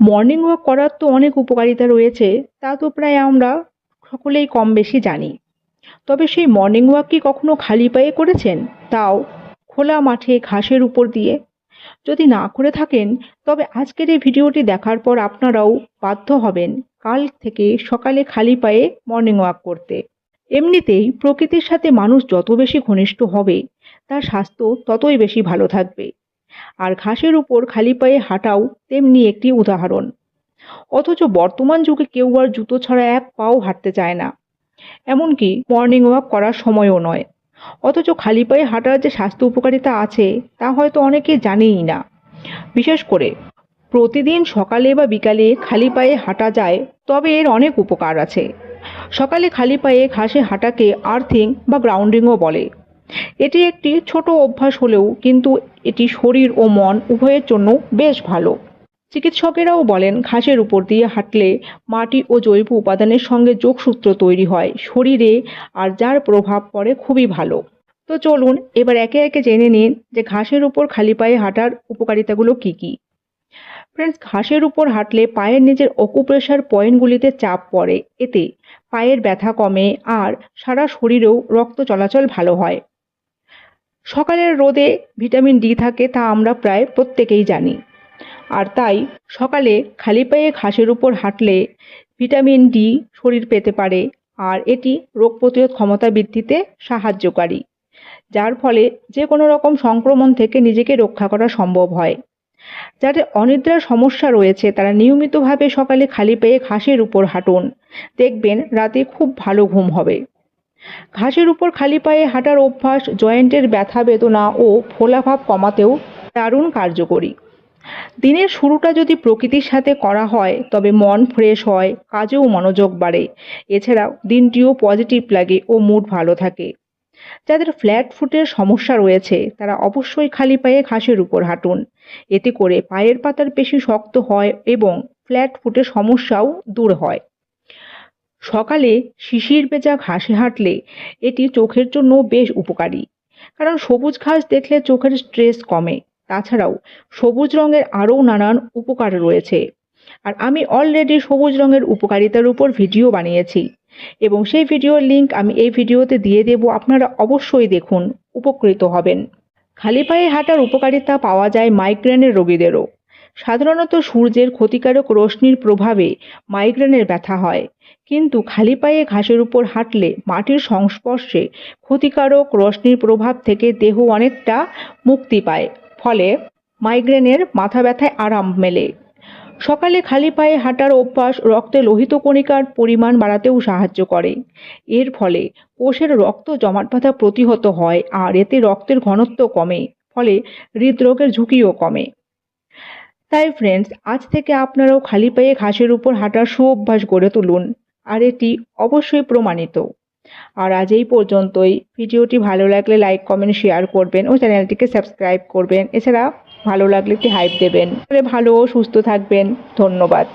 Morning walk করার তো অনেক উপকারিতা রয়েছে, তা তো প্রায় আমরা সকলেই কম বেশি জানি। তবে সেই মর্নিং ওয়াক কি কখনো খালি পায়ে করেছেন? তাও খোলা মাঠে ঘাসের উপর দিয়ে? যদি না করে থাকেন, তবে আজকের এই ভিডিওটি দেখার পর আপনারাও বাধ্য হবেন কাল থেকে সকালে খালি পায়ে মর্নিং ওয়াক করতে। এমনিতেই প্রকৃতির সাথে মানুষ যত বেশি ঘনিষ্ঠ হবে, তার স্বাস্থ্য ততই বেশি ভালো থাকবে। আর ঘাসের উপর খালি পায়ে হাঁটাও তেমনি একটি উদাহরণ। অথচ বর্তমান যুগে কেউ আর জুতো ছাড়া এক পাও হাঁটতে চায় না, এমনকি মর্নিং ওয়াক করার সময়ও নয়। অথচ খালি পায়ে হাঁটার যে স্বাস্থ্য উপকারিতা আছে, তা হয়তো অনেকে জানেই না। বিশেষ করে প্রতিদিন সকালে বা বিকালে খালি পায়ে হাঁটা যায়, তবে এর অনেক উপকার আছে। সকালে খালি পায়ে ঘাসে হাঁটাকে আর্থিং বা গ্রাউন্ডিংও বলে। এটি একটি ছোট অভ্যাস হলেও কিন্তু এটি শরীর ও মন উভয়ের জন্য বেশ ভালো। চিকিৎসকেরাও বলেন ঘাসের উপর দিয়ে হাঁটলে মাটি ও জৈব উপাদানের সঙ্গে যোগসূত্র তৈরি হয় শরীরে, আর যার প্রভাব পড়ে খুবই ভালো। তো চলুন এবার একে একে জেনে নিন যে ঘাসের উপর খালি পায়ে হাঁটার উপকারিতাগুলো কি কি। ফ্রেন্ডস, ঘাসের উপর হাঁটলে পায়ের নিচের অকুপ্রেশার পয়েন্টগুলিতে চাপ পড়ে, এতে পায়ের ব্যথা কমে আর সারা শরীরেও রক্ত চলাচল ভালো হয়। সকালের রোদে ভিটামিন ডি থাকে, তা আমরা প্রায় প্রত্যেকেই জানি। আর তাই সকালে খালি পায়ে ঘাসের উপর হাঁটলে ভিটামিন ডি শরীর পেতে পারে, আর এটি রোগ প্রতিরোধ ক্ষমতা বৃদ্ধিতে সাহায্যকারী, যার ফলে যে কোনো রকম সংক্রমণ থেকে নিজেকে রক্ষা করা সম্ভব হয়। যাদের অনিদ্রার সমস্যা রয়েছে তারা নিয়মিতভাবে সকালে খালি পায়ে ঘাসের উপর হাঁটুন, দেখবেন রাতে খুব ভালো ঘুম হবে। ঘাসের উপর খালি পায়ে হাঁটার অভ্যাস জয়েন্টের ব্যথা বেদনা ও ফোলাভাব কমাতেও দারুণ কার্যকরী। দিনের শুরুটা যদি প্রকৃতির সাথে করা হয়, তবে মন ফ্রেশ হয়, কাজেও মনোযোগ বাড়ে। এছাড়াও দিনটিও পজিটিভ লাগে ও মুড ভালো থাকে। যাদের ফ্ল্যাট ফুটের সমস্যা রয়েছে তারা অবশ্যই খালি পায়ে ঘাসের উপর হাঁটুন। এতে করে পায়ের পাতার পেশি শক্ত হয় এবং ফ্ল্যাট ফুটের সমস্যাও দূর হয়। সকালে শিশির ভেজা ঘাসে হাঁটলে এটি চোখের জন্য বেশ উপকারী, কারণ সবুজ ঘাস দেখলে চোখের স্ট্রেস কমে। তাছাড়াও সবুজ রঙের আরও নানান উপকার রয়েছে, আর আমি অলরেডি সবুজ রঙের উপকারিতার উপর ভিডিও বানিয়েছি এবং সেই ভিডিওর লিংক আমি এই ভিডিওতে দিয়ে দেব, আপনারা অবশ্যই দেখুন, উপকৃত হবেন। খালি পায়ে হাঁটার উপকারিতা পাওয়া যায় মাইগ্রেনের রোগীদেরও। সাধারণত সূর্যের ক্ষতিকারক রশ্মির প্রভাবে মাইগ্রেনের ব্যথা হয়, কিন্তু খালি পায়ে ঘাসের উপর হাঁটলে মাটির সংস্পর্শে ক্ষতিকারক রশ্মির প্রভাব থেকে দেহ অনেকটা মুক্তি পায়, ফলে মাইগ্রেনের মাথা ব্যথায় আরাম মেলে। সকালে খালি পায়ে হাঁটার অভ্যাস রক্তে লোহিত কণিকার পরিমাণ বাড়াতেও সাহায্য করে। এর ফলে কোষের রক্ত জমাট বাঁধা প্রতিহত হয়, আর এতে রক্তের ঘনত্ব কমে, ফলে হৃদরোগের ঝুঁকিও কমে। তাই ফ্রেন্ডস, আজ থেকে আপনারাও খালি পায়ে ঘাসের উপর হাঁটার সুঅভ্যাস গড়ে তুলুন, আর এটি অবশ্যই প্রমাণিত। আর আজ এই পর্যন্তই। ভিডিওটি ভালো লাগলে লাইক কমেন্ট শেয়ার করবেন ও চ্যানেলটিকে সাবস্ক্রাইব করবেন। এছাড়া ভালো লাগলে একটি হাইপ দেবেন। ভালো ও সুস্থ থাকবেন। ধন্যবাদ।